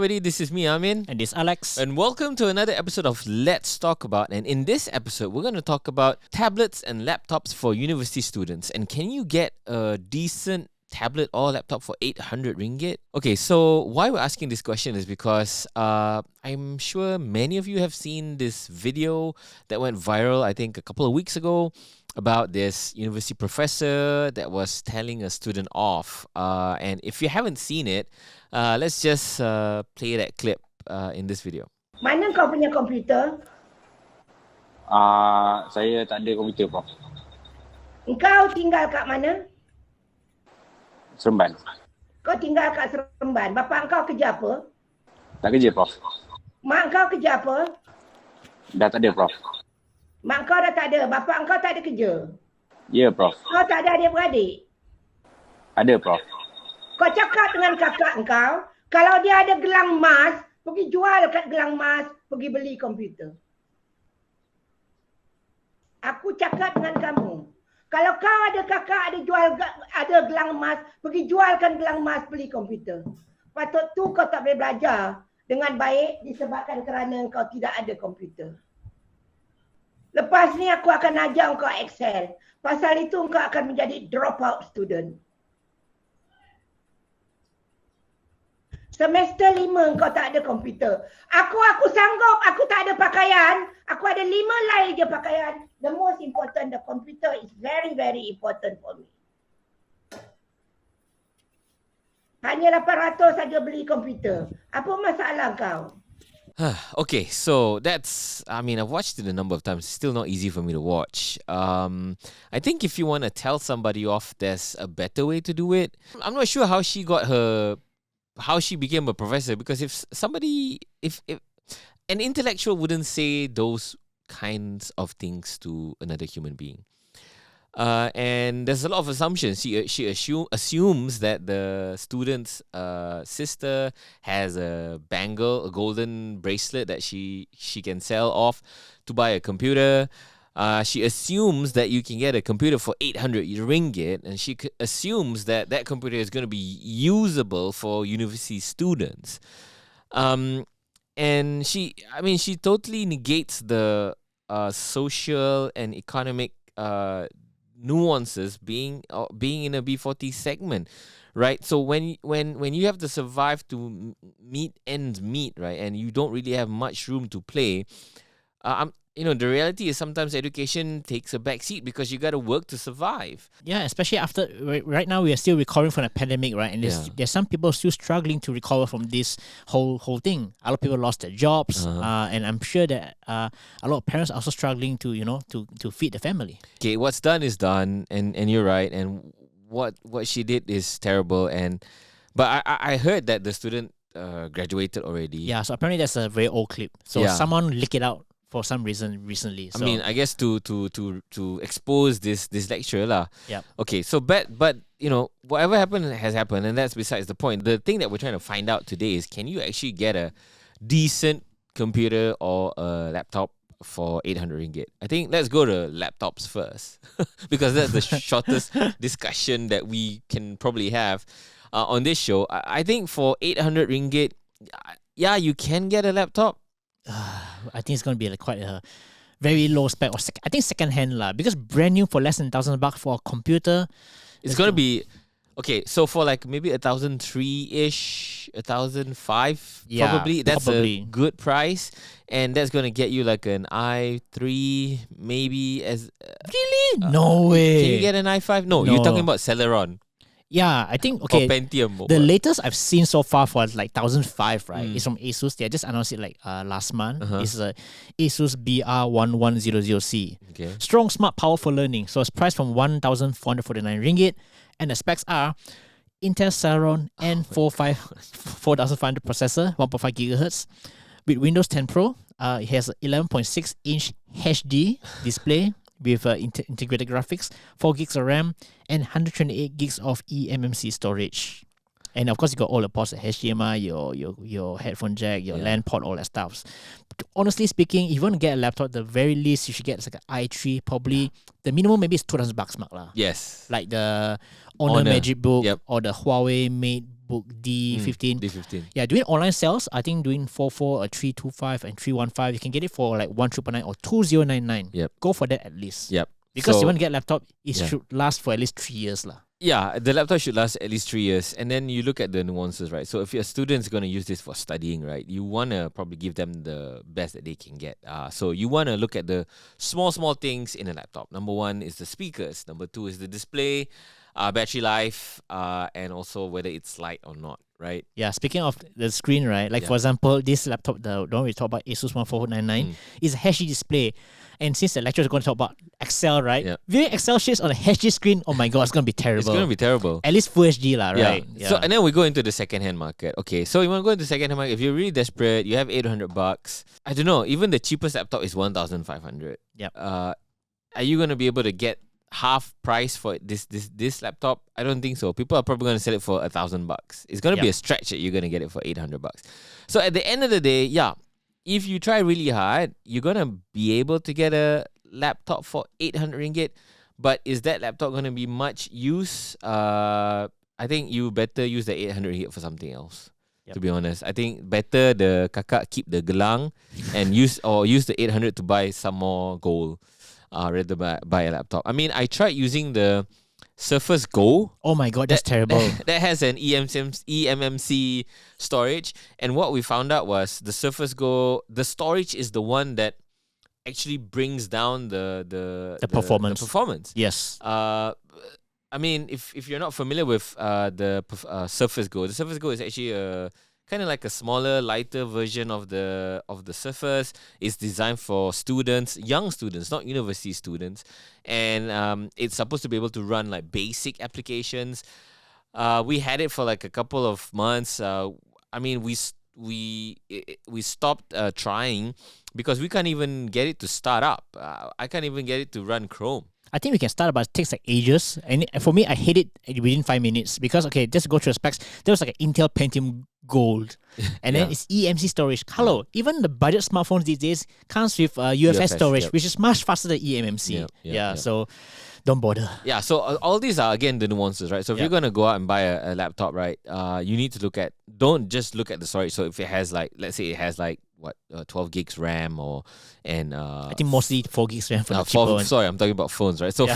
everybody, this is me, Amin. And this is Alex. And welcome to another episode of Let's Talk About. And in this episode, we're going to talk about tablets and laptops for university students. And can you get a decent tablet or laptop for 800 ringgit? Okay, so why we're asking this question is because I'm sure many of you have seen this video that went viral, I think a couple of weeks ago, about this university professor that was telling a student off. And if you haven't seen it, let's just play that clip in this video. Mana kau punya komputer? Saya tak ada komputer, Prof. Engkau tinggal kat mana? Seremban. Kau tinggal kat Seremban. Bapa engkau kerja apa? Tak kerja, Prof. Mak engkau kerja apa? Dah tak ada, Prof. Mak engkau dah tak ada. Bapa engkau tak ada kerja. Ya, Prof. Kau tak ada adik-beradik? Ada, Prof. Kau cakap dengan kakak engkau, kalau dia ada gelang emas, pergi jual kat gelang emas, pergi beli komputer. Aku cakap dengan kamu, kalau kau ada kakak ada gelang emas, pergi jualkan gelang emas, beli komputer. Patut tu kau tak boleh belajar dengan baik disebabkan kerana kau tidak ada komputer. Lepas ni aku akan ajar kau Excel. Pasal itu kau akan menjadi dropout student. Semester 5 kau tak ada komputer. Aku sanggup, aku tak ada pakaian. Aku ada 5 helai je pakaian. The most important, the computer is very, very important for me. Hanya 800 saja beli komputer. Apa masalah kau? Okay, so that's, I've watched it a number of times. It's still not easy for me to watch. I think if you want to tell somebody off, there's a better way to do it. I'm not sure how she became a professor, because if an intellectual wouldn't say those kinds of things to another human being. And there's a lot of assumptions. She assumes that the student's sister has a bangle, a golden bracelet that she can sell off to buy a computer. She assumes that you can get a computer for 800 ringgit, and she assumes that that computer is going to be usable for university students. And she totally negates the social and economic nuances being in a B40 segment, right? So when you have to survive to meet ends meet, right, and you don't really have much room to play, the reality is sometimes education takes a back seat because you got to work to survive. Yeah, especially after right now we are still recovering from the pandemic, right? And there's some people still struggling to recover from this whole thing. A lot of people lost their jobs, and I'm sure that a lot of parents are also struggling to feed the family. Okay, what's done is done, and you're right. And what she did is terrible. But I heard that the student graduated already. Yeah, so apparently that's a very old clip. So someone leaked it out for some reason recently. So. I guess to expose this lecture lah. Yeah. Okay, so but whatever happened has happened, and that's besides the point. The thing that we're trying to find out today is, can you actually get a decent computer or a laptop for 800 ringgit? I think let's go to laptops first because that's the shortest discussion that we can probably have on this show. I think for 800 ringgit, you can get a laptop. I think it's going to be quite a very low spec, or I think second hand lah, because brand new for less than $1,000 for a computer, it's going to be okay. So for like maybe 1,003-ish, 1,005, probably that's a good price, and that's going to get you like an i3 maybe as really no way. Can you get an i5? No, you're talking about Celeron. Yeah, I think, okay, or Pentium. The latest I've seen so far for like 1,005, right, is from Asus. They just announced it like last month. It's a Asus Br1100c. Okay. Strong, smart, powerful learning. So it's priced from 1,449 ringgit. And the specs are Intel Celeron N4500 processor, 1.5 gigahertz. With Windows 10 Pro, it has an 11.6-inch HD display with integrated graphics, 4 gigs of RAM, and 128 gigs of eMMC storage. And of course, you got all the ports, the HDMI, your headphone jack, your LAN port, all that stuff. Honestly speaking, if you want to get a laptop, the very least you should get like an i3. Probably the minimum maybe is $2,000 mark lah. Yes. Like the Honor Magic Book or the Huawei MateBook D15. D15. Yeah, doing online sales, I think doing 44, a 325 and 315, you can get it for like 1,999 or 2,099. Yep. Go for that at least. Yep. Because you want to get a laptop, it should last for at least 3 years lah. Yeah, the laptop should last at least 3 years. And then you look at the nuances, right? So if your student's going to use this for studying, right, you want to probably give them the best that they can get. So you want to look at the small things in a laptop. Number one is the speakers. Number two is the display, battery life, and also whether it's light or not, right? Yeah, speaking of the screen, right? Like for example, this laptop, the one we talk about, Asus 14499, is a HD display. And since the lecturer is going to talk about Excel, right? Viewing Excel sheets on a HD screen, oh my god, it's going to be terrible. It's going to be terrible. At least Full HD lah, right? Yeah. So and then we go into the second-hand market. Okay, so you want to go into second-hand market. If you're really desperate, you have $800. I don't know. Even the cheapest laptop is $1,500. Yep. Are you going to be able to get half price for this laptop? I don't think so. People are probably going to sell it for $1,000. It's going to be a stretch that you're going to get it for $800. So at the end of the day, if you try really hard, you're going to be able to get a laptop for 800 ringgit. But is that laptop going to be much use? I think you better use the 800 ringgit for something else. To be honest, I think better the kakak keep the gelang and use the 800 to buy some more gold. Rather buy a laptop. I mean, I tried using the Surface Go. Oh my god, that's terrible. That has an eMMC storage, and what we found out was the Surface Go, the storage is the one that actually brings down the performance. The performance. Yes. I mean, if you're not familiar with the Surface Go, the Surface Go is actually a kind of like a smaller, lighter version of the Surface. It's designed for students, young students, not university students, and it's supposed to be able to run like basic applications. We had it for like a couple of months. I mean, we stopped trying because we can't even get it to start up. I can't even get it to run Chrome. I think we can start, but it takes like ages. And for me, I hate it within 5 minutes because, okay, just to go through the specs, there was like an Intel Pentium Gold. And then it's eMMC storage. Hello, even the budget smartphones these days comes with UFS storage, which is much faster than eMMC. So don't bother. Yeah, so all these are, again, the nuances, right? So if you're going to go out and buy a laptop, right, you need to don't just look at the storage. So if it has like, let's say it has like, 12 gigs RAM I think mostly 4 gigs RAM for the cheaper one. Sorry, I'm talking about phones, right? So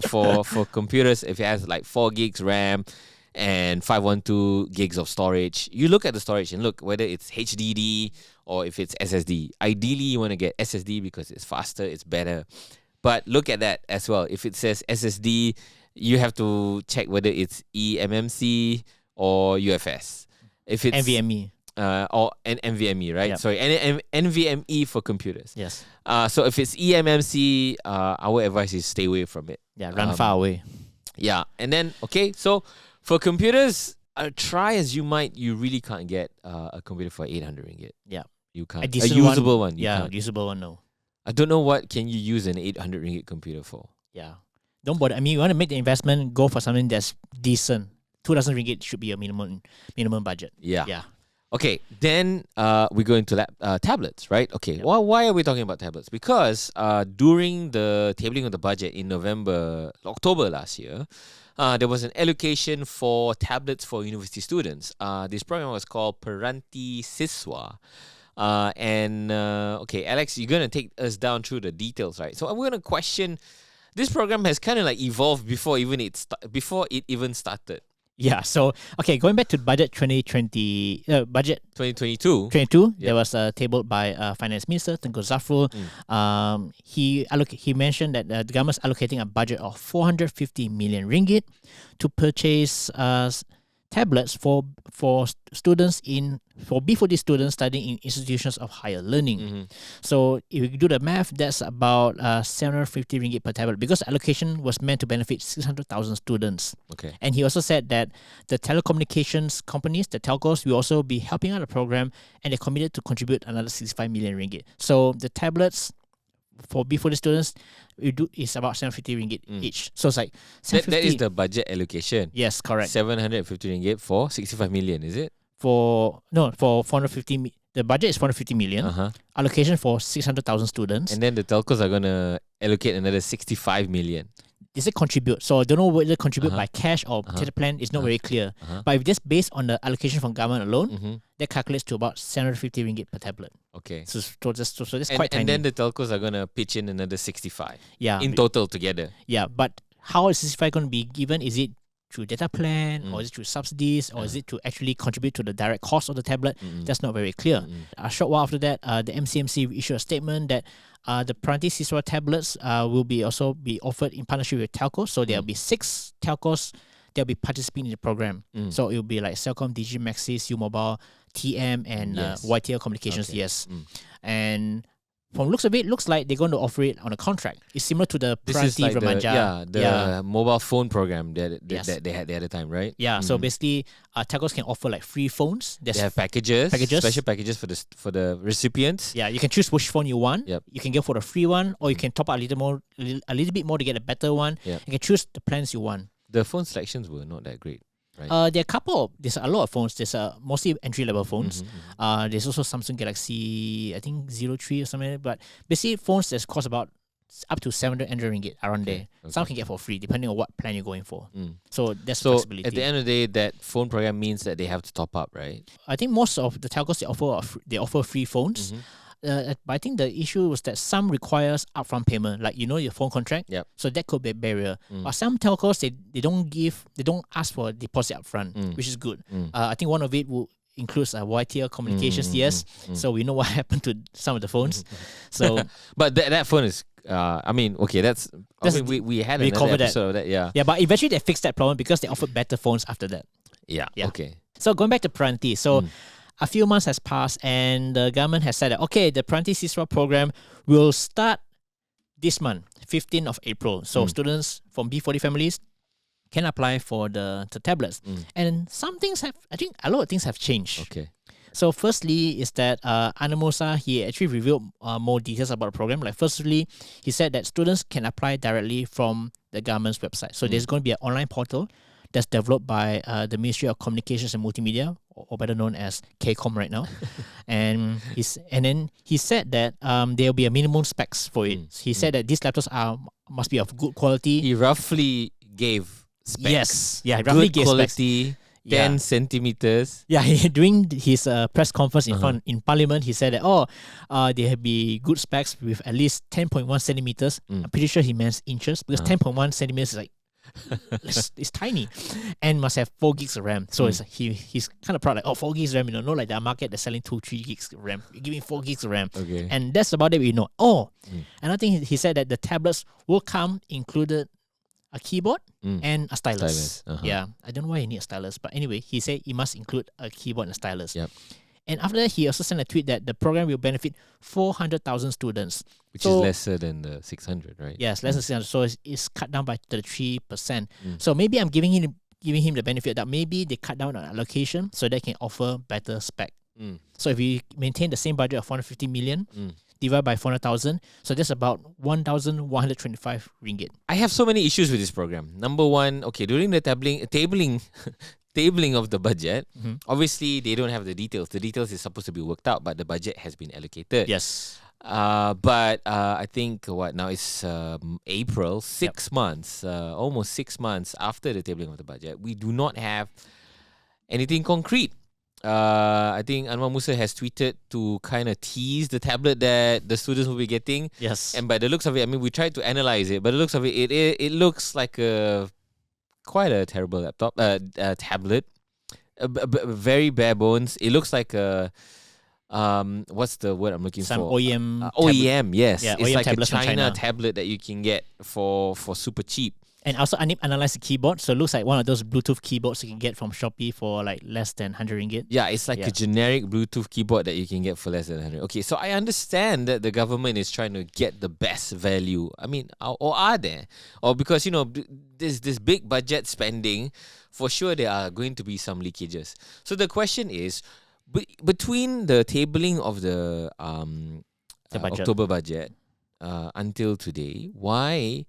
for computers, if it has like 4 gigs RAM and 512 gigs of storage, you look at the storage and look whether it's HDD or if it's SSD. Ideally, you want to get SSD because it's faster, it's better. But look at that as well. If it says SSD, you have to check whether it's eMMC or UFS. If it's NVMe. Or an NVMe, right? Yep. Sorry, NVMe for computers. Yes. So if it's eMMC, our advice is stay away from it. Yeah, run far away. Yeah, and then so for computers, try as you might, you really can't get a computer for 800 ringgit. Yeah, you can't. A usable one. Usable one. No. I don't know what can you use an 800 ringgit computer for. Yeah, don't bother. I mean, you want to make the investment, go for something that's decent. 2,000 ringgit should be a minimum budget. Yeah. Okay, then we go into tablets, right? Okay, well, why are we talking about tablets? Because during the tabling of the budget in October last year, there was an allocation for tablets for university students. This program was called Peranti Siswa. Okay, Alex, you're going to take us down through the details, right? So I'm going to question, this program has kind of like evolved before it even started. Yeah, so, okay, going back to budget 2020, budget 2022, there was a table by Finance Minister Tengku Zafrul. He mentioned that the government's allocating a budget of 450 million ringgit to purchase tablets for students for B40 students studying in institutions of higher learning. So if you do the math, that's about 750 ringgit per tablet because allocation was meant to benefit 600,000 students. Okay. And he also said that the telecommunications companies, the telcos, will also be helping out the program and they're committed to contribute another 65 million ringgit. So the tablets for B40 students, it's about 750 ringgit each. So it's like That is the budget allocation. Yes, correct. 750 ringgit for 65 million, is it? For 450. The budget is 450 million. Allocation for 600,000 students. And then the telcos are gonna allocate another 65 million. Is it contribute? So I don't know whether contribute by cash or data plan. It's not very clear. But if just based on the allocation from government alone, that calculates to about 750 ringgit per tablet. Okay. So that's quite tiny. And then the telcos are gonna pitch in another 65. Yeah. In total together. Yeah, but how is 65 going to be given? Is it through data plan, or is it through subsidies, or is it to actually contribute to the direct cost of the tablet? That's not very clear. A short while after that, the MCMC issued a statement that the Peranti Siswa tablets will also be offered in partnership with telcos. So there will be 6 telcos that will be participating in the program. So it will be like Celcom, Digi, Maxis, U Mobile, TM, and YTL Communications. Okay. Yes, and from looks of it, looks like they're going to offer it on a contract. It's similar to the Peranti Remaja. The mobile phone program that they had the other time, right? Yeah. So basically, telcos can offer like free phones. They have packages, special packages for the recipients. Yeah, you can choose which phone you want. Yep. You can go for the free one, or you can top up a little bit more to get a better one. Yep. You can choose the plans you want. The phone selections were not that great. Right. There's a lot of phones. There's mostly entry-level phones. There's also Samsung Galaxy, I think 03 or something. But basically, phones that cost about up to 700 ringgit around there. Okay. Some can get for free depending on what plan you're going for. So that's flexibility. At the end of the day, that phone program means that they have to top up, right? I think most of the telcos they offer free phones. But I think the issue was that some requires upfront payment, like your phone contract. Yep. So that could be a barrier. But some telcos they don't ask for a deposit upfront, which is good. I think one of it will includes YTL Communications. Yes. So we know what happened to some of the phones. So, but that phone is. We had another episode of that. Yeah. Yeah, but eventually they fixed that problem because they offered better phones after that. Yeah. Okay. So going back to Peranti, a few months has passed and the government has said that, okay, the Peranti Siswa program will start this month, 15th of April. So students from B40 families can apply for the tablets. And I think a lot of things have changed. Okay. So firstly is that Anamusa, he actually revealed more details about the program. Like firstly, he said that students can apply directly from the government's website. So there's going to be an online portal that's developed by the Ministry of Communications and Multimedia, or better known as KCOM right now. and then he said that there will be a minimum specs for it. He said that these laptops must be of good quality. He roughly gave specs. Yes. Yeah, roughly gave quality, specs. 10 centimeters. Yeah, during his press conference in Parliament, he said that, there will be good specs with at least 10.1 centimeters. I'm pretty sure he meant inches because 10.1 centimeters is like, it's tiny, and must have 4 gigs of RAM. So he's kind of proud, like 4 gigs of RAM. Not like the market that's selling 2-3 gigs of RAM. You're giving 4 gigs of RAM, okay. And that's about it. We know. And I think he said that the tablets will come included a keyboard and a stylus. Yeah, I don't know why you need a stylus, but anyway, he said he must include a keyboard and a stylus. Yep. And after that, he also sent a tweet that the program will benefit 400,000 students. Which is lesser than the 600, right? Yes, less than 600. So it's cut down by 33%. So maybe I'm giving him the benefit that maybe they cut down on allocation so they can offer better spec. So if we maintain the same budget of 450 million, divided by 400,000, so that's about 1,125 ringgit. I have so many issues with this program. Number one, okay, during the tabling of the budget, obviously they don't have the details. The details is supposed to be worked out, but the budget has been allocated. Yes. But I think now it's April, 6 months, almost 6 months after the tabling of the budget. We do not have anything concrete. I think Anwar Musa has tweeted to kind of tease the tablet that the students will be getting. Yes. And by the looks of it, I mean, we tried to analyze it, but the looks of it, it looks like quite a terrible laptop, tablet, very bare bones. It looks like what's the word I'm looking for? Some OEM. OEM, yes. Yeah, it's OEM like a tablets from China tablet that you can get for super cheap. And also, I analyzed the keyboard, so it looks like one of those Bluetooth keyboards you can get from Shopee for like less than 100 ringgit. Yeah, it's like a generic Bluetooth keyboard that you can get for less than 100. Okay, so I understand that the government is trying to get the best value. I mean, or are there? Or because, there's this big budget spending, for sure there are going to be some leakages. So the question is, between the tabling of the budget. October budget, until today, why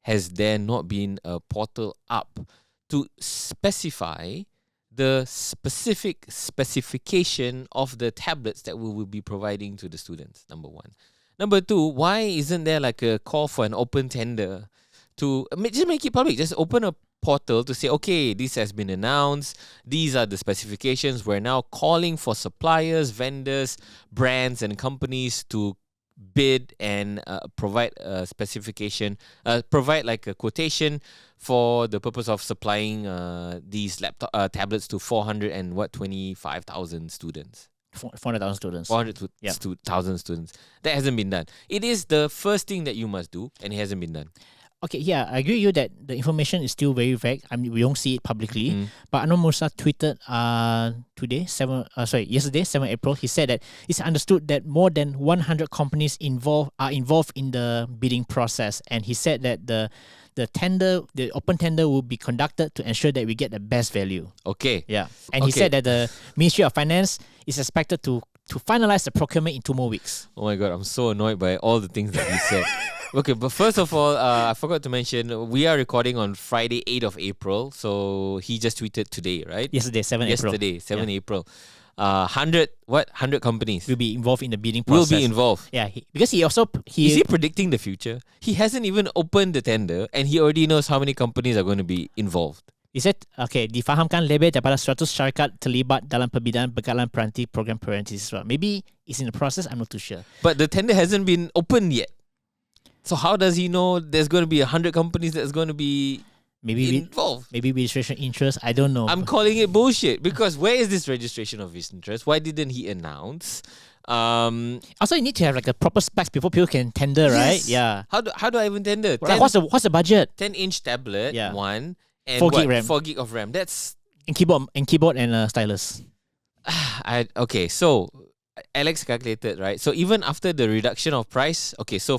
has there not been a portal up to specify the specific specification of the tablets that we will be providing to the students? Number one. Number two, why isn't there like a call for an open tender to just make it public? Just open a portal to say, okay, this has been announced. These are the specifications. We're now calling for suppliers, vendors, brands, and companies to bid and provide a specification, provide like a quotation for the purpose of supplying these tablets to 25,000 students. 400,000 students. 400,000 students. That hasn't been done. It is the first thing that you must do, and it hasn't been done. Okay, yeah, I agree with you that the information is still very vague. I mean, we don't see it publicly. But Anwar Musa tweeted yesterday, 7 April, he said that it's understood that more than 100 companies are involved in the bidding process. And he said that the open tender will be conducted to ensure that we get the best value. Okay. Yeah. And he said that the Ministry of Finance is expected to finalize the procurement in 2 more weeks. Oh my God, I'm so annoyed by all the things that he said. Okay, but first of all, I forgot to mention, we are recording on Friday, 8th of April. So he just tweeted today, right? Yesterday, 7 April. Yesterday, 7 April. 100 companies will be involved in the bidding process. Will be involved. Yeah, because is he predicting the future? He hasn't even opened the tender and he already knows how many companies are going to be involved. He said, okay, difahamkan lebih daripada 100 syarikat terlibat dalam perbinaan bekalan peranti program parentis. Maybe it's in the process, I'm not too sure. But the tender hasn't been opened yet. So how does he know there's going to be 100 companies that's going to be involved? Maybe registration interest, I don't know. I'm calling it bullshit because where is this registration of his interest? Why didn't he announce? Also, you need to have like a proper specs before people can tender, right? Yeah. How do I even tender? What's the budget? 10-inch tablet, one, and 4 gig RAM. 4 gig of RAM. That's in keyboard and stylus. Okay, so Alex calculated, right? So even after the reduction of price, okay, so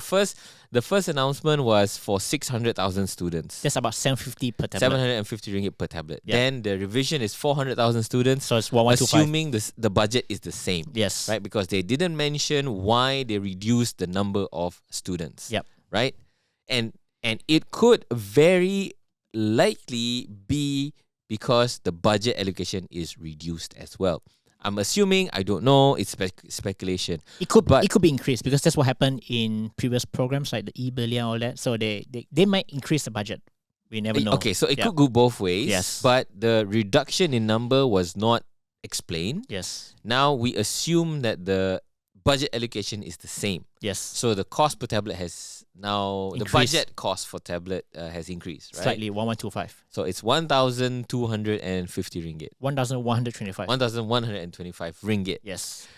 the first announcement was for 600,000 students. That's about 750 per tablet. 750 ringgit per tablet. Yep. Then the revision is 400,000 students. So it's 1125. Assuming the budget is the same. Yes. Right? Because they didn't mention why they reduced the number of students. Yep. Right? And it could very likely be because the budget allocation is reduced as well. I'm assuming, I don't know, it's speculation. It could be increased because that's what happened in previous programs like the e-Belia and all that. So they might increase the budget. We never know. Okay, so it could go both ways. Yes. But the reduction in number was not explained. Yes. Now we assume that the budget allocation is the same. Yes. So the cost per tablet has now increased. The budget cost for tablet has increased, right? Slightly, 1125. So it's 1,250 ringgit. 1,125. 1,125 ringgit. Yes.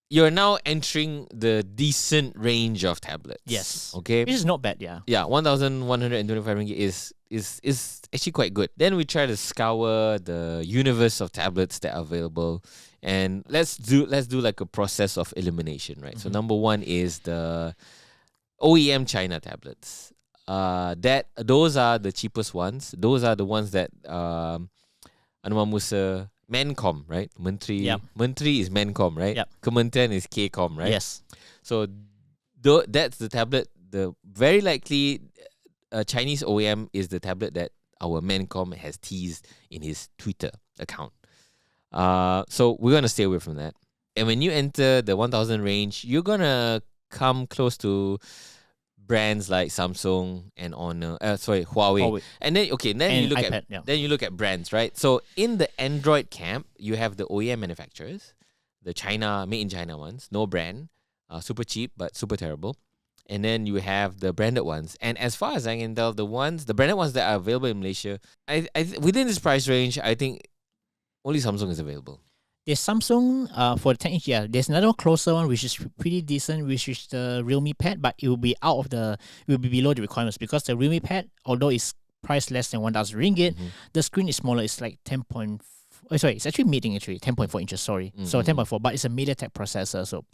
You're now entering the decent range of tablets. Yes. Okay. Which is not bad, yeah. Yeah, 1,125 ringgit is actually quite good. Then we try to scour the universe of tablets that are available, and let's do like a process of elimination, right? So number one is the OEM China tablets. Those are the cheapest ones. Those are the ones that Anwar Musa Mencom, right? Menteri is Mencom, right? Yep. Kementerian is Kcom, right? Yes. So that's the tablet. The very likely Chinese OEM is the tablet that our Mencom has teased in his Twitter account. So we're gonna stay away from that. And when you enter the 1,000 range, you're gonna come close to brands like Samsung and Huawei. And then you look iPad, then you look at brands, right? So in the Android camp, you have the OEM manufacturers, the made in China ones, no brand, super cheap but super terrible. And then you have the branded ones. And as far as I can tell, the branded ones that are available in Malaysia, within this price range, I think only Samsung is available. There's Samsung for the 10-inch. Yeah, there's another closer one which is pretty decent, which is the Realme Pad, but it will be below the requirements because the Realme Pad, although it's priced less than 1,000 ringgit, the screen is smaller. It's like 10.4. It's actually 10.4 inches. Sorry, so 10.4, but it's a MediaTek processor. So,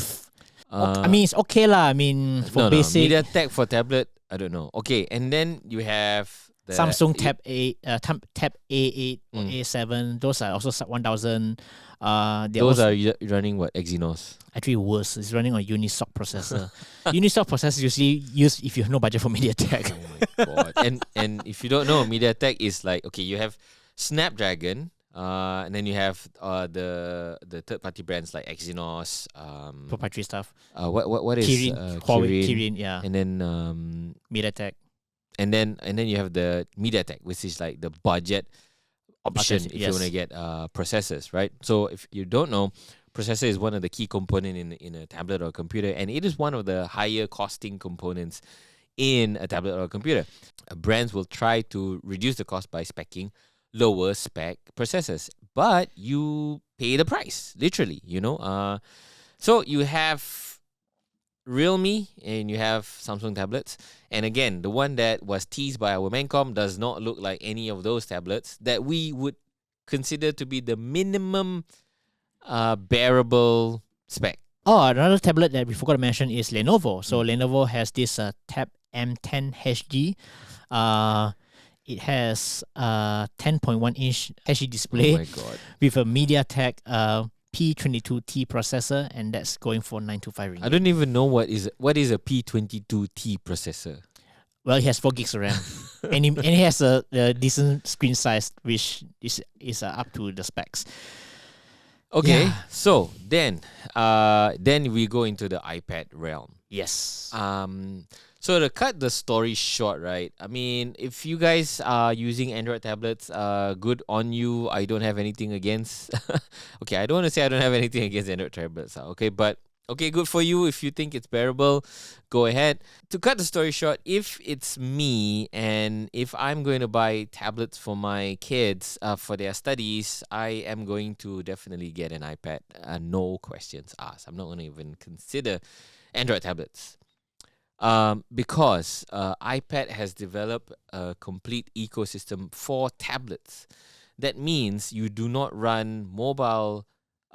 I mean, it's okay lah. I mean, for basic. MediaTek for tablet, I don't know. Okay, and then you have Samsung Tab A8 or A7. Those are also 1,000. Those are running what? Exynos. Actually worse. It's running on Unisoc processor. Unisoc processor is usually used if you have no budget for MediaTek. Oh my god! And if you don't know, MediaTek is like, okay, you have Snapdragon, and then you have the third party brands like Exynos, Proprietary stuff. What is Kirin, Huawei, Kirin, yeah. and then MediaTek. and then you have the MediaTek, which is like the budget option if you want to get processors, right? So if you don't know, processor is one of the key component in a tablet or a computer, and it is one of the higher costing components in a tablet or a computer. Brands will try to reduce the cost by speccing lower spec processors, but you pay the price, literally, so you have Realme and you have Samsung tablets, and again, the one that was teased by our Mancom does not look like any of those tablets that we would consider to be the minimum bearable spec. Oh, another tablet that we forgot to mention is Lenovo. So Lenovo has this Tab M10 HD. It has a 10.1-inch HD display Oh my god! with a MediaTek P22T processor, and that's going for 925 ringgit. I don't even know what is a P22T processor. Well, it has 4 gigs of RAM, and it has a decent screen size, which is up to the specs. Okay, Yeah. so then we go into the iPad realm. Yes. So to cut the story short, right? I mean, if you guys are using Android tablets, good on you. I don't have anything against. Okay, I don't want to say I don't have anything against Android tablets. Okay, but okay, good for you. If you think it's bearable, go ahead. To cut the story short, if it's me and if I'm going to buy tablets for my kids for their studies, I am going to definitely get an iPad. No questions asked. I'm not going to even consider Android tablets. Because iPad has developed a complete ecosystem for tablets. That means you do not run mobile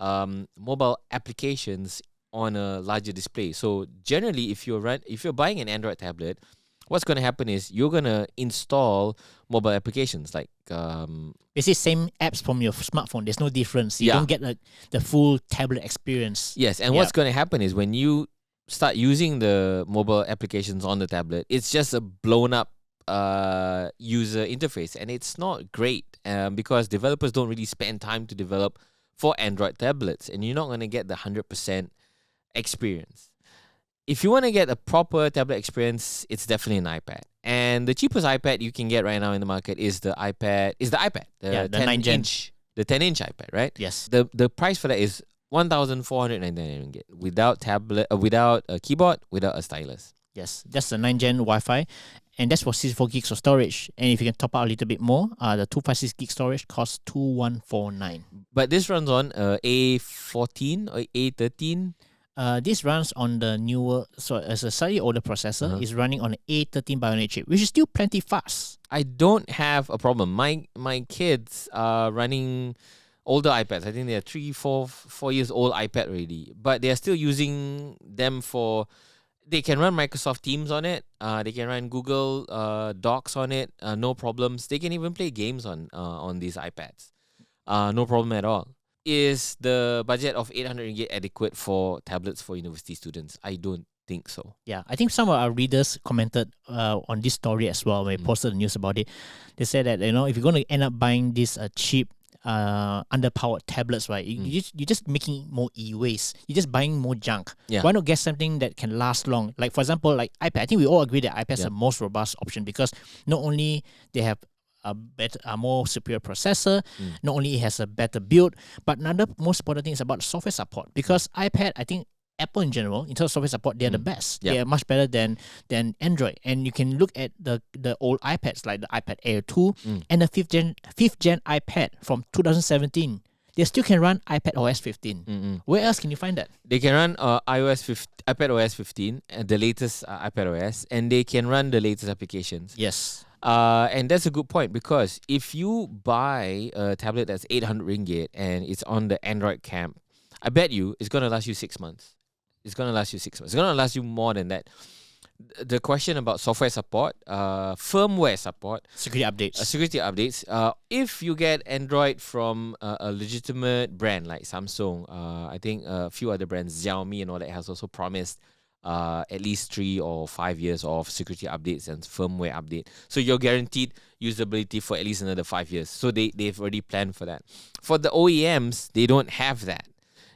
applications on a larger display. So generally, if you're buying an Android tablet, what's going to happen is you're going to install mobile applications like basically same apps from your smartphone. There's no difference. You don't get the full tablet experience. Yes, and what's going to happen is when you start using the mobile applications on the tablet, it's just a blown up user interface, and it's not great because developers don't really spend time to develop for Android tablets, and you're not going to get the 100% experience. If you want to get a proper tablet experience, it's definitely an iPad. And the cheapest iPad you can get right now in the market is the iPad. The 10 inch. The 10-inch iPad, right? Yes. The price for that is 1,499 ringgit without tablet, without a keyboard, without a stylus. Yes, that's the 9th-gen Wi-Fi, and that's for 64 gigs of storage. And if you can top out a little bit more, the 256 gig storage costs 2,149. But this runs on A14 or A13. This runs on the newer, so as a slightly older processor, is running on an A13 Bionic chip, which is still plenty fast. I don't have a problem. My kids are running older iPads. I think they are 4 years old iPad already, but they are still using them for. They can run Microsoft Teams on it. They can run Google Docs on it. No problems. They can even play games on these iPads. No problem at all. Is the budget of 800 ringgit adequate for tablets for university students? I don't think so. Yeah, I think some of our readers commented on this story as well when we posted the news about it. They said that if you're going to end up buying this cheap underpowered tablets, right? You're just making more e-waste. You're just buying more junk. Yeah. Why not get something that can last long? Like for example, like iPad. I think we all agree that iPad's the most robust option because not only they have a more superior processor, not only it has a better build, but another most important thing is about software support. Because iPad, I think Apple in general, in terms of software support, they're the best. Yeah. They are much better than Android. And you can look at the old iPads like the iPad Air 2 and the fifth gen iPad from 2017. They still can run iPad OS 15. Where else can you find that? They can run iPad OS 15, the latest iPad OS, and they can run the latest applications. Yes. And that's a good point because if you buy a tablet that's 800 ringgit and it's on the Android camp, I bet you it's going to last you 6 months. It's going to last you 6 months. It's going to last you more than that the question about software support, firmware support, Security updates. security updates. If you get Android from a legitimate brand like Samsung, I think a few other brands, Xiaomi and all that, has also promised at least 3 or 5 years of security updates and firmware update. So you're guaranteed usability for at least another 5 years. So they've already planned for that. For the OEMs, they don't have that.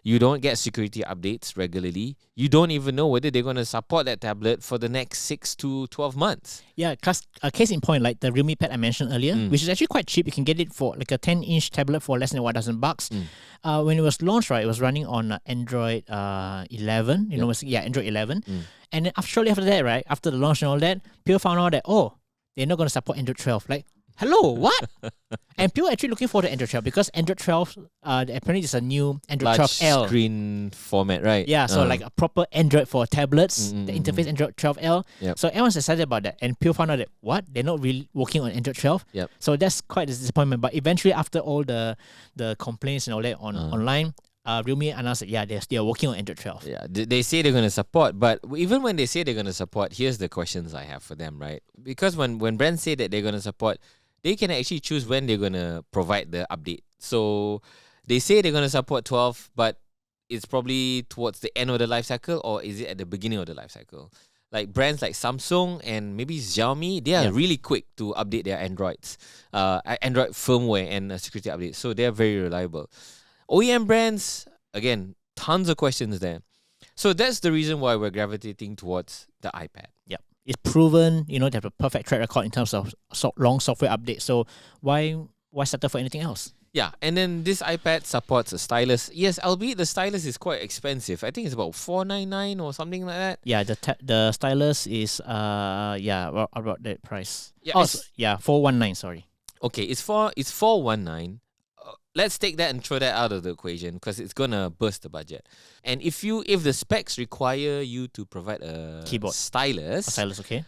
You don't get security updates regularly. You don't even know whether they're going to support that tablet for the next 6 to 12 months. Yeah, a case in point, like the Realme Pad I mentioned earlier, which is actually quite cheap. You can get it for like a 10-inch tablet for less than $1,000. When it was launched, right, it was running on Android 11. Android 11. And then shortly after that, right, after the launch and all that, people found out that, they're not going to support Android 12. Like, hello, what? And people are actually looking forward to Android 12 because Android 12, apparently it's a new Android Large 12L. screen format, right? Yeah, so like a proper Android for tablets, the interface Android 12L. Yep. So everyone's excited about that. And people found out that, what? They're not really working on Android 12? Yep. So that's quite a disappointment. But eventually, after all the complaints and all that online, Realme announced that, they are working on Android 12. Yeah, they say they're going to support, but even when they say they're going to support, here's the questions I have for them, right? Because when brands say that they're going to support, they can actually choose when they're going to provide the update. So they say they're going to support 12, but it's probably towards the end of the life cycle, or is it at the beginning of the life cycle? Like brands like Samsung and maybe Xiaomi, they are really quick to update their Androids, Android firmware and security updates. So they're very reliable. OEM brands, again, tons of questions there. So that's the reason why we're gravitating towards the iPad. Yeah. It's proven, to have a perfect track record in terms of long software updates. So why settle for anything else? Yeah, and then this iPad supports a stylus. Yes, albeit the stylus is quite expensive. I think it's about $499 or something like that. Yeah, the stylus is about that price. Yeah, $419. Sorry. Okay, it's $419. Let's take that and throw that out of the equation because it's gonna burst the budget. And if the specs require you to provide a keyboard stylus, okay.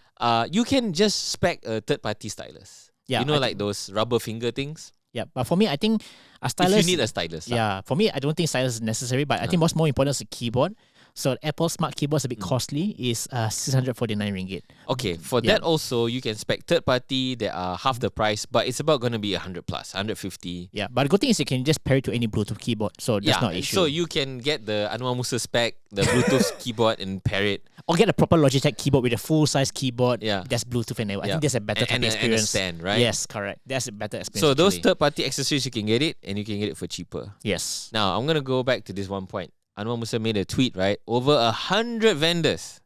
You can just spec a third-party stylus. Yeah, like those rubber finger things. Yeah, but for me, I think a stylus. If you need a stylus. Yeah, for me, I don't think stylus is necessary, but I think what's more important is a keyboard. So Apple Smart Keyboard is a bit costly. Is 649 ringgit. Okay, for that also you can spec third party that are half the price, but it's about gonna be 100 plus, 150. Yeah, but the good thing is you can just pair it to any Bluetooth keyboard, so that's not an issue. So you can get the Anwar Musa spec, the Bluetooth keyboard, and pair it. Or get a proper Logitech keyboard with a full size keyboard. Yeah. That's Bluetooth and I think that's a better experience. And a stand, right? Yes, correct. That's a better experience. So those third party accessories you can get it, and you can get it for cheaper. Yes. Now I'm gonna go back to this one point. Anwar Musa made a tweet, right? Over 100 vendors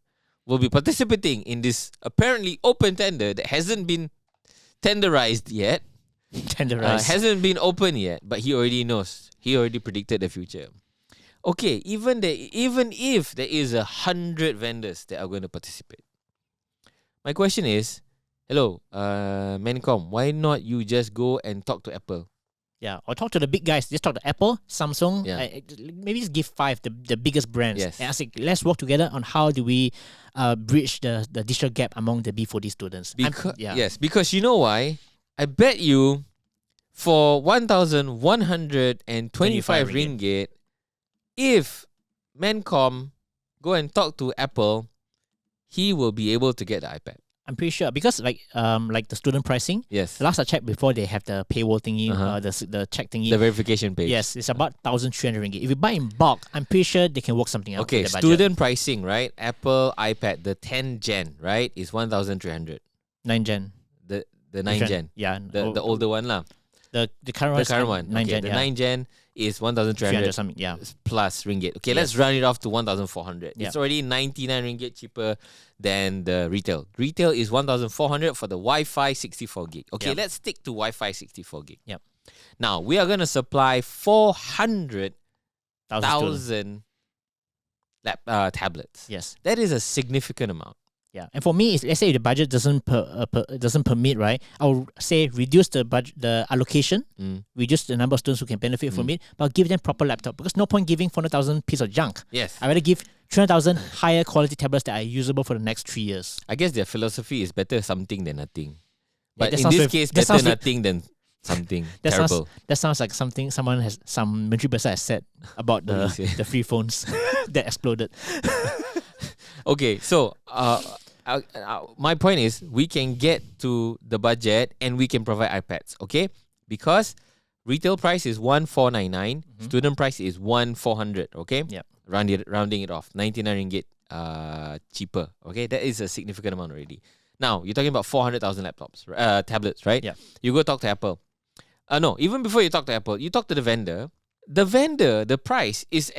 will be participating in this apparently open tender that hasn't been tenderized yet. Hasn't been open yet, but he already knows. He already predicted the future. Okay, even if there is 100 vendors that are going to participate, my question is, hello, Mancom, why not you just go and talk to Apple? Yeah, or talk to the big guys. Just talk to Apple, Samsung. Yeah. Maybe just give 5 the biggest brands. Yes. And I say, let's work together on how do we bridge the digital gap among the B40 students. Yes, because you know why? I bet you for 1,125 ringgit, if Mancom go and talk to Apple, he will be able to get the iPad. I'm pretty sure because like the student pricing. Yes. The last I checked before they have the paywall thingy, the check thingy. The verification page. Yes, it's about 1,300 ringgit. If you buy in bulk, I'm pretty sure they can work something out. Okay, student pricing, right? Apple iPad, the 10 Gen, right, is 1,300. 9 Gen. The 9 Gen. Yeah. The older one lah. The current one. 9 Gen. The 9 Gen is 1,300 something. Yeah. plus ringgit. Okay, let's run it off to 1,400. Yeah. It's already 99 ringgit cheaper than the retail. Retail is 1,400 for the Wi-Fi 64 gig. Okay, let's stick to Wi-Fi 64 gig. Yep. Now, we are going to supply 400,000 tablets. Yes. That is a significant amount. Yeah, and for me, let's say the budget doesn't permit, right? I'll say reduce the budget, the allocation, reduce the number of students who can benefit from it, but give them proper laptop because no point giving 400,000 piece of junk. Yes, I rather give 300,000 higher quality tablets that are usable for the next 3 years. I guess their philosophy is better something than nothing, but that in this case, better nothing than something terrible. That sounds like some military person has said about the free phones that exploded. Okay, so my point is we can get to the budget and we can provide iPads, okay? Because retail price is 1,499, student price is 1,400, okay? Yep. Rounding it off, 99 ringgit cheaper, okay? That is a significant amount already. Now, you're talking about 400,000 laptops, tablets, right? Yeah. You go talk to Apple. No, even before you talk to Apple, you talk to the vendor. The price is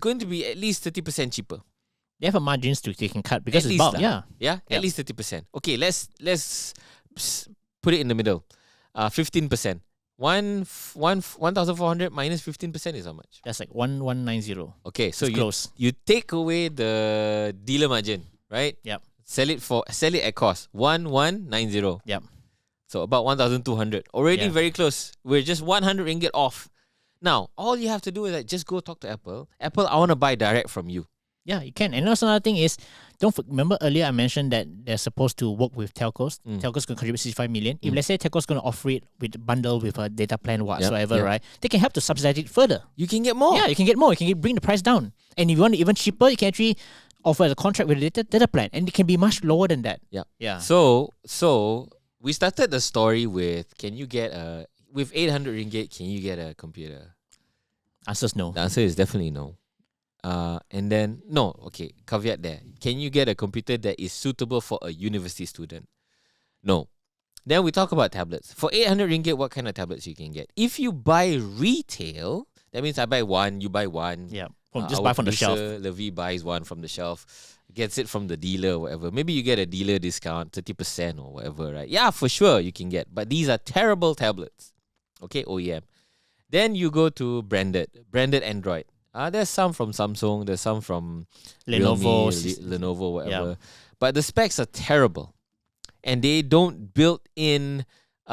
going to be at least 30% cheaper. They have a margins to they can cut because At it's least bulk. lah. Yeah. At least 30%. Okay, let's put it in the middle. 15%. 1,400 minus 15% is how much? That's like 1,190. Okay, so It's close. you take away the dealer margin, right? Yep. Sell it at cost 1,190. Yep. So about 1,200. Already Yeah. very close. We're just 100 ringgit off. Now, all you have to do is like just go talk to Apple. Apple, I want to buy direct from you. Yeah, you can. And also another thing is, remember earlier I mentioned that they're supposed to work with telcos. Telcos can contribute 65 million. If let's say telcos going to offer it with bundle with a data plan whatsoever, right? They can help to subsidize it further. You can get more. Yeah, you can get more. You can bring the price down. And if you want it even cheaper, you can actually offer a contract with a data plan, and it can be much lower than that. Yeah. Yeah. So we started the story with, can you get with 800 ringgit, can you get a computer? Answer's no. The answer is definitely no. And then, no, okay, caveat there. Can you get a computer that is suitable for a university student? No. Then we talk about tablets. For 800 ringgit, what kind of tablets you can get? If you buy retail, that means I buy one, you buy one. Yeah. Just buy from the shelf. Levi buys one from the shelf, gets it from the dealer or whatever. Maybe you get a dealer discount, 30% or whatever, right? Yeah, for sure you can get. But these are terrible tablets. Okay, OEM. Then you go to branded Android. There's some from Samsung, there's some from Lenovo, Realme, Lenovo, whatever. Yeah. But the specs are terrible. And they don't build in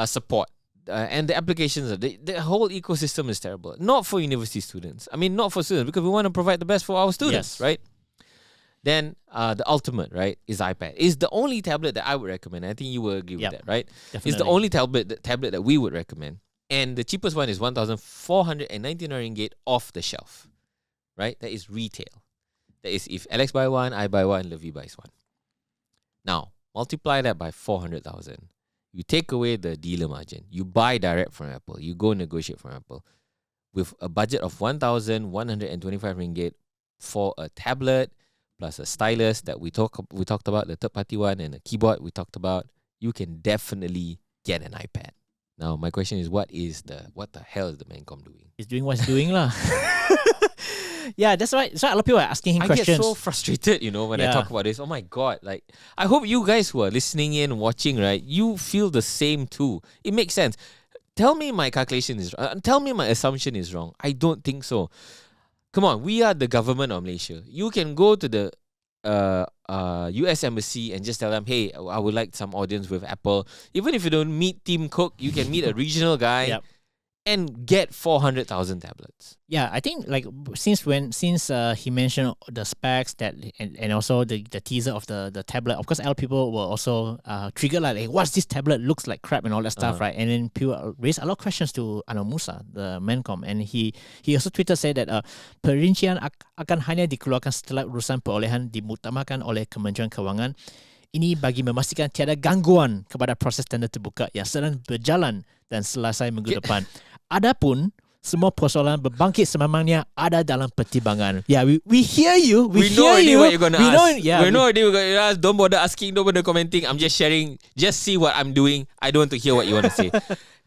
support. And the applications, the whole ecosystem is terrible. Not for university students. I mean, not for students, because we want to provide the best for our students, right? Then the ultimate, right, is iPad. It's the only tablet that I would recommend. I think you will agree with that, right? Definitely. It's the only tablet that we would recommend. And the cheapest one is 1,499 ringgit off the shelf, right? That is retail. That is if Alex buy one, I buy one, Levi buys one. Now, multiply that by 400,000. You take away the dealer margin. You buy direct from Apple. You go negotiate from Apple. With a budget of 1,125 ringgit for a tablet, plus a stylus that we talked about, the third-party one, and a keyboard we talked about, you can definitely get an iPad. Now, my question is, what the hell is the Mancom doing? He's doing what he's doing lah. Yeah, that's why. So a lot of people are asking him questions. I get so frustrated, when I talk about this. Oh my God. Like, I hope you guys who are listening in, watching, right, you feel the same too. It makes sense. Tell me my calculation is wrong. Tell me my assumption is wrong. I don't think so. Come on, we are the government of Malaysia. You can go to the US Embassy and just tell them, hey, I would like some audience with Apple. Even if you don't meet Tim Cook, you can meet a regional guy and get 400,000 tablets. Yeah, I think like since he mentioned the specs that and also the teaser of the tablet, of course, a lot of people were also triggered like, what's this tablet? Looks like crap and all that stuff, right? And then people raised a lot of questions to Anwar Musa, the Mancom, and he also tweeted said that perincian akan hanya dikeluarkan setelah urusan perolehan dimutamakan oleh Kementerian Kewangan. Ini bagi memastikan tiada gangguan kepada proses tender terbuka yang sedang berjalan dan selesai minggu depan. Adapun semua persoalan berbangkit semamanya ada dalam pertimbangan. Yeah, we hear you. We know hear already you. what you're gonna ask. We know already what you're gonna ask. Don't bother asking. Don't bother commenting. I'm just sharing. Just see what I'm doing. I don't want to hear what you want to say.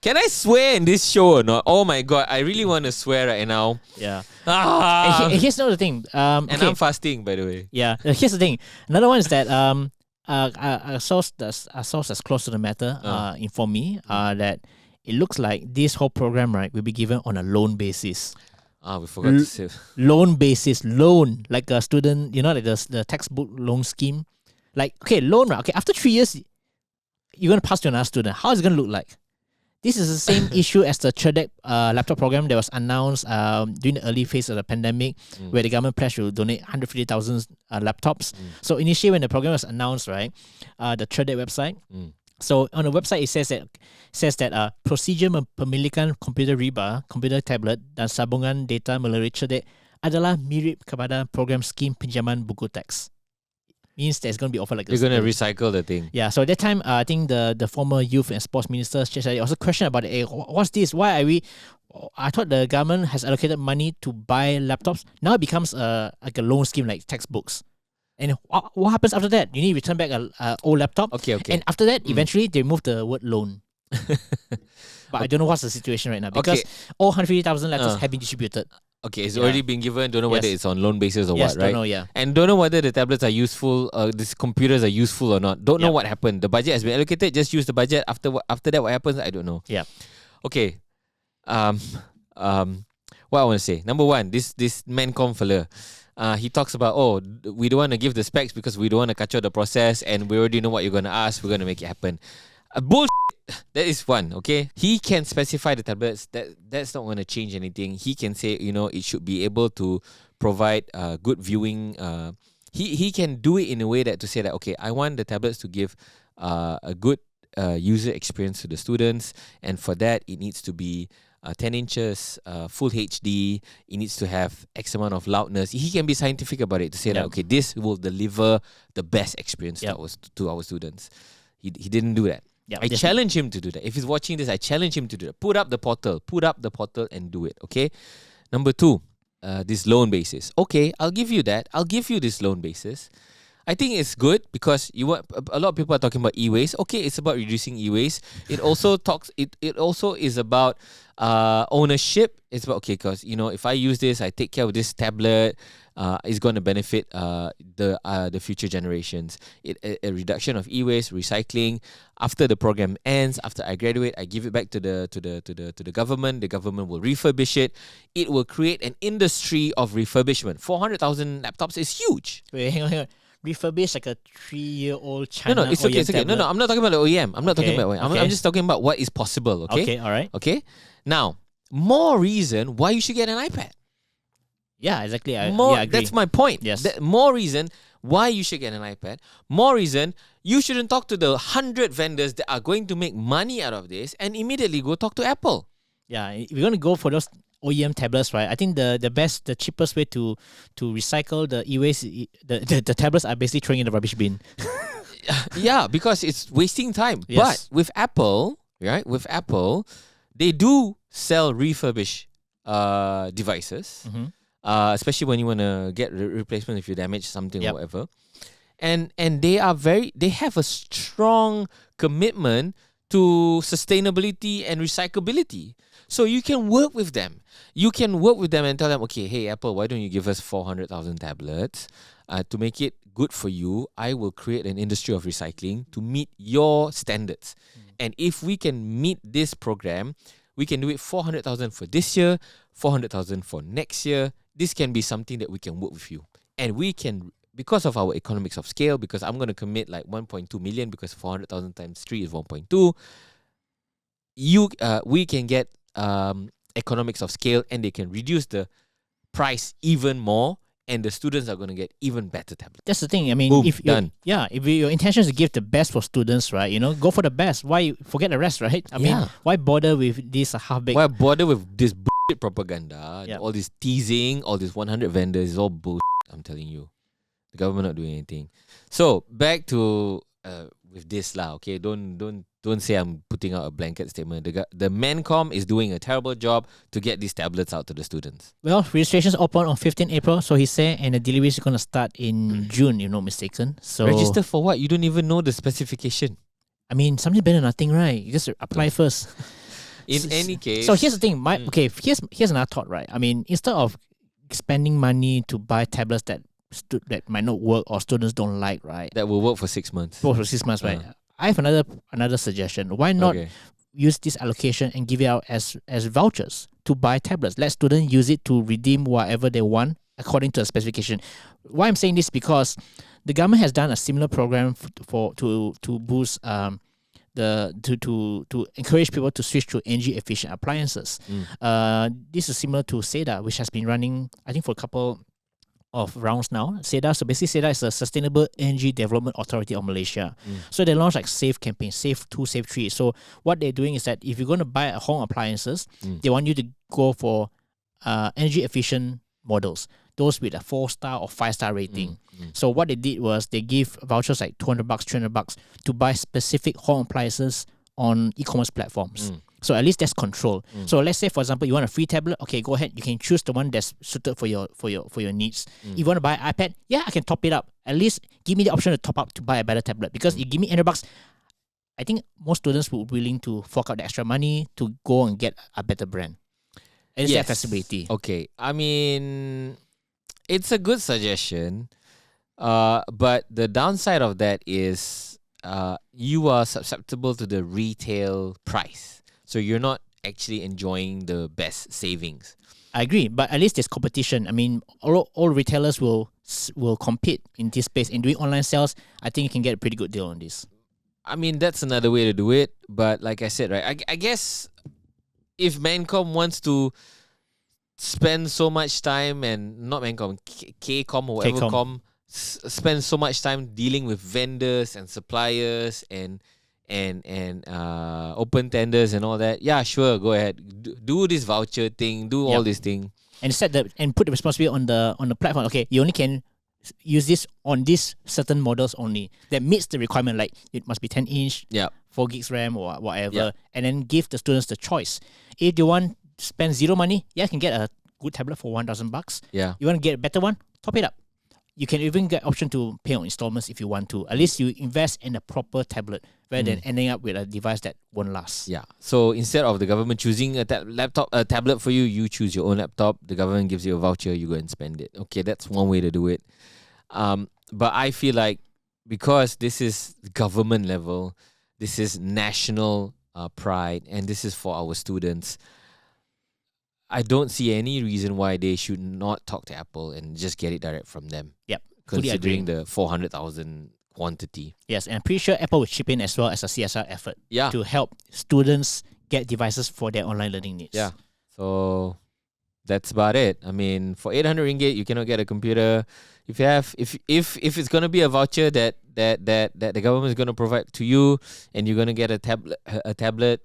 Can I swear in this show or not? Oh my God, I really want to swear right now. Yeah. And here's another thing. And I'm fasting, by the way. Yeah. Here's the thing. Another one is that a source that's close to the matter informed me that it looks like this whole program, right, will be given on a loan basis. We forgot to say. Loan basis, like a student, like the textbook loan scheme. Like, okay, loan, right? Okay, after 3 years, you're going to pass to another student. How is it going to look like? This is the same issue as the CHEDEC laptop program that was announced during the early phase of the pandemic, where the government pledged to donate 150,000 laptops. So initially, when the program was announced, right, the CHEDEC website. So on the website, it says that procedure pemilikan komputer riba, komputer tablet dan sambungan data melalui CHEDEC adalah mirip kepada program skim pinjaman buku teks. means that it's going to be offered like You're going to recycle the thing. Yeah, so at that time, I think the former youth and sports minister also questioned about it. Hey, what's this? Why are we? I thought the government has allocated money to buy laptops. Now it becomes like a loan scheme, like textbooks. And what happens after that? You need to return back a old laptop. Okay. And after that, eventually they remove the word loan. But I don't know what's the situation right now because all 150,000 laptops have been distributed. Okay, it's already been given. Don't know whether it's on loan basis or what, right? Don't know, yeah. And don't know whether the tablets are useful, these computers are useful or not. Don't know what happened. The budget has been allocated. Just use the budget. After that, what happens? I don't know. Yeah. Okay. What I want to say. Number one, this Mancom fella. He talks about, we don't want to give the specs because we don't want to cut out the process and we already know what you're going to ask. We're going to make it happen. Bullshit. That is one, okay? He can specify the tablets. That's not going to change anything. He can say, it should be able to provide good viewing. He can do it in a way that to say that, okay, I want the tablets to give a good user experience to the students. And for that, it needs to be 10 inches, full HD. It needs to have X amount of loudness. He can be scientific about it to say that, okay, this will deliver the best experience to our students. He didn't do that. Yep, I challenge him to do that. If he's watching this, I challenge him to do that. Put up the portal and do it, okay? Number two, this loan basis. Okay, I'll give you that. I'll give you this loan basis. I think it's good because a lot of people are talking about e-waste. Okay, it's about reducing e-waste. It also is about ownership. It's about, okay, because if I use this, I take care of this tablet, it's going to benefit the future generations. A reduction of e-waste, recycling. After the program ends, after I graduate, I give it back to the government. The government will refurbish it. It will create an industry of refurbishment. 400,000 laptops is huge. Wait, hang on. Refurbish like a 3-year-old China. No, it's okay. It's okay. No, I'm not talking about the OEM. I'm not talking about OEM. Okay. I'm just talking about what is possible. Okay. Okay. All right. Okay. Now, more reason why you should get an iPad. Yeah, exactly. I agree. That's my point. Yes. More reason why you should get an iPad. More reason you shouldn't talk to the 100 vendors that are going to make money out of this and immediately go talk to Apple. Yeah, if you're going to go for those OEM tablets, right? I think the cheapest way to recycle the e-waste, the tablets are basically throwing in the rubbish bin. Yeah, because it's wasting time. Yes. But with Apple, right? With Apple, they do sell refurbished devices. Mm-hmm. Especially when you want to get replacement if you damage something or whatever. And they have a strong commitment to sustainability and recyclability. So you can work with them. You can work with them and tell them, okay, hey, Apple, why don't you give us 400,000 tablets to make it good for you? I will create an industry of recycling to meet your standards. And if we can meet this program, we can do it 400,000 for this year, 400,000 for next year. This can be something that we can work with you. And we can, because of our economics of scale, because I'm going to commit like 1.2 million because 400,000 times 3 is 1.2. We can get economics of scale and they can reduce the price even more and the students are going to get even better tablets. That's the thing. I mean, Boom, if your intention is to give the best for students, right? Go for the best. Why forget the rest, right? I mean, why bother with this half-baked? Why bother with this bullshit propaganda? All this teasing, all these 100 vendors is all bullshit. I'm telling you, the government not doing anything. So back to with this lah. Okay, don't say I'm putting out a blanket statement. The Mancom is doing a terrible job to get these tablets out to the students. Well, registrations open on 15 April, so he said, and the delivery is going to start in June, if not mistaken. So register for what? You don't even know the specification. I mean, something better than nothing, right? You just apply first. In any case. So here's the thing. Here's another thought, right? I mean, instead of spending money to buy tablets that might not work or students don't like, right? That will work for 6 months. For 6 months, right? I have another suggestion. Why not use this allocation and give it out as vouchers to buy tablets? Let students use it to redeem whatever they want according to the specification. Why I'm saying this because the government has done a similar program to boost to encourage people to switch to energy efficient appliances. This is similar to SEDA, which has been running, I think, for a couple of rounds now. SEDA, so basically SEDA is a Sustainable Energy Development Authority of Malaysia. So they launched like SAVE campaign, Save 2, Save 3. So what they're doing is that if you're going to buy a home appliances, they want you to go for energy efficient models. those with a 4-star or 5-star rating. So what they did was they give vouchers like $200, $300 to buy specific home appliances on e-commerce platforms. So at least there's control. So let's say, for example, you want a free tablet. Okay, go ahead. You can choose the one that's suited for your needs. If you want to buy an iPad, yeah, I can top it up. At least give me the option to top up to buy a better tablet. Because you give me $100, I think most students will be willing to fork out the extra money to go and get a better brand. And it's that flexibility. Okay, I mean, it's a good suggestion, but the downside of that is you are susceptible to the retail price. So you're not actually enjoying the best savings. I agree, but at least there's competition. I mean, all retailers will compete in this space. In doing online sales, I think you can get a pretty good deal on this. I mean, that's another way to do it. But like I said, right, I guess if Mancom wants to spend so much time, and not Mancom, Kcom or whatever com, spend so much time dealing with vendors and suppliers and open tenders and all that, yeah, sure, go ahead, do this voucher thing, do all this thing, and set and put the responsibility on the platform. Okay, you only can use this on these certain models only that meets the requirement, like it must be 10-inch, 4 gigs RAM or whatever, and then give the students the choice. If they want to spend zero money, you can get a good tablet for $1,000. Yeah, you want to get a better one, top it up. You can even get option to pay on installments if you want to. At least you invest in a proper tablet rather than ending up with a device that won't last. Yeah. So instead of the government choosing a tablet for you, you choose your own laptop. The government gives you a voucher, you go and spend it. Okay, that's one way to do it. But I feel like because this is government level, this is national pride, and this is for our students, I don't see any reason why they should not talk to Apple and just get it direct from them. Yep. Considering the 400,000 quantity. Yes, and I'm pretty sure Apple will chip in as well as a CSR effort to help students get devices for their online learning needs. Yeah. So that's about it. I mean, for 800 ringgit, you cannot get a computer. If you have, if it's gonna be a voucher that the government is gonna provide to you, and you're gonna get a tablet,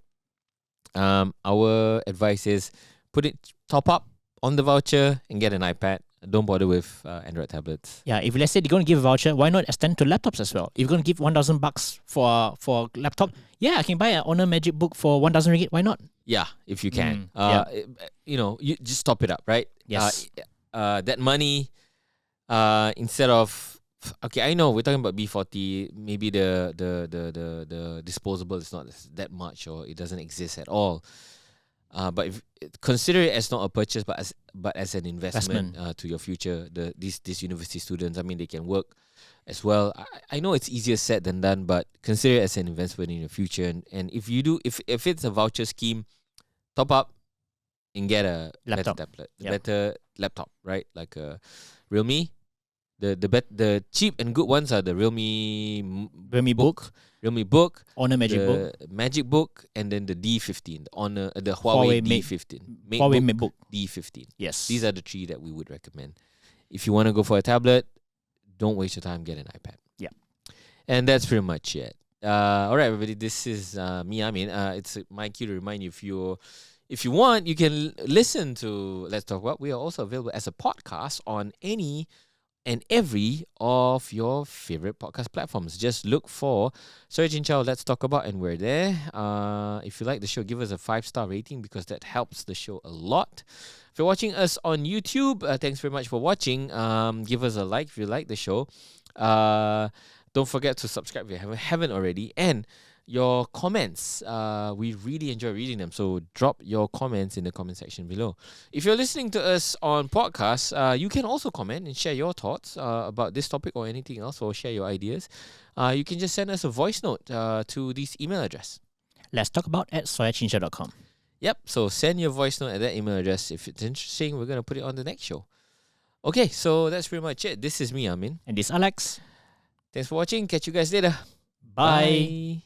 our advice is put it top up on the voucher and get an iPad. Don't bother with Android tablets. Yeah, if let's say they're going to give a voucher, why not extend to laptops as well? If you're going to give $1,000 for a laptop, yeah, I can buy an Honor Magic Book for 1,000 ringgit. Why not? Yeah, if you can. You just top it up, right? Yes. That money, instead of, okay, I know we're talking about B40. Maybe the disposable is not that much, or it doesn't exist at all. But if consider it as not a purchase, but as an investment to your future. These university students, I mean, they can work as well. I know it's easier said than done, but consider it as an investment in your future. And if you do, if it's a voucher scheme, top up and get a laptop. Better tablet, better laptop, right? Like a Realme. The cheap and good ones are the Realme Book, Honor Magic Book, Magic Book, and then the D15, the Huawei D15, Huawei MateBook D15. Yes, these are the three that we would recommend. If you want to go for a tablet, don't waste your time. Get an iPad. Yeah, and that's pretty much it. All right, everybody. This is me, Amin. It's my cue to remind you, if you want, you can listen to Let's Talk About. We are also available as a podcast on any and every of your favorite podcast platforms. Just look for Search in Chow Let's Talk About, and we're there. If you like the show, give us a 5-star rating, because that helps the show a lot. If you're watching us on YouTube, thanks very much for watching. Give us a like if you like the show. Don't forget to subscribe if you haven't already. And your comments, we really enjoy reading them, so drop your comments in the comment section below. If you're listening to us on podcasts, you can also comment and share your thoughts about this topic or anything else, or share your ideas. You can just send us a voice note to this email address. Let's talk about @soyachincha.com. Yep, so send your voice note at that email address. If it's interesting, we're going to put it on the next show. Okay, so that's pretty much it. This is me, Amin. And this is Alex. Thanks for watching. Catch you guys later. Bye.